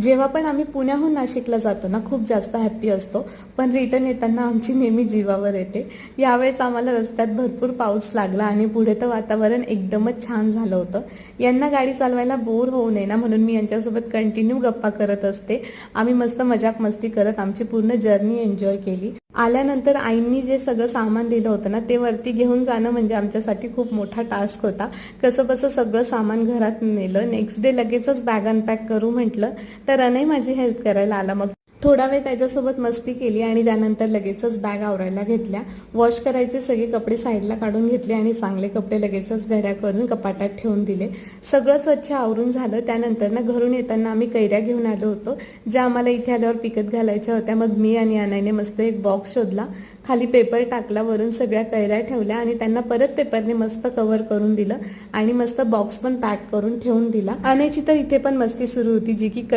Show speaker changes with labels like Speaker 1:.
Speaker 1: जेव्हा पण आम्ही पुण्याहून नाशिकला जातो ना, खूप जास्त हॅप्पी असतो, पण रिटर्न येताना आमची नेहमी जीवावर येते. यावेळेस आम्हाला रस्त्यात भरपूर पाऊस लागला आणि पुढे तर वातावरण एकदमच छान झालं होतं. यांना गाडी चालवायला बोर होऊ नये ना, म्हणून मी यांच्यासोबत कंटिन्यू गप्पा करत असते. आम्ही मस्त मजाक मस्ती करत आमची पूर्ण जर्नी एन्जॉय केली. आल्यानंतर आईंनी जे सगळं सामान दिलं होतं ना, ते वरती घेऊन जाणं म्हणजे आमच्यासाठी खूप मोठा टास्क होता. कसंबसं सगळं सामान घरात नेलं. नेक्स्ट डे लगेचच बॅग अनपॅक करू म्हटलं, तर अनय माझी हेल्प करायला आला. मग थोडा वेळ त्याच्यासोबत मस्ती केली आणि त्यानंतर लगेचच बॅग आवरायला घेतल्या. वॉश करायचे सगळे कपडे साईडला काढून घेतले आणि चांगले कपडे लगेचच घड्या करून कपाटात ठेवून दिले. सगळं स्वच्छ आवरून झालं. त्यानंतर ना घरून येताना आम्ही कैऱ्या घेऊन आलो होतो, ज्या आम्हाला इथे आल्यावर पिकत घालायच्या होत्या. मग मी आणि अनयने मस्त एक बॉक्स शोधला, खाली पेपर टाकला, वरून सगळ्या कैऱ्या ठेवल्या आणि त्यांना परत पेपरने मस्त कव्हर करून दिलं आणि मस्त बॉक्स पण पॅक करून ठेवून दिला. अनयची तर इथे पण मस्ती सुरू होती, जी की कधी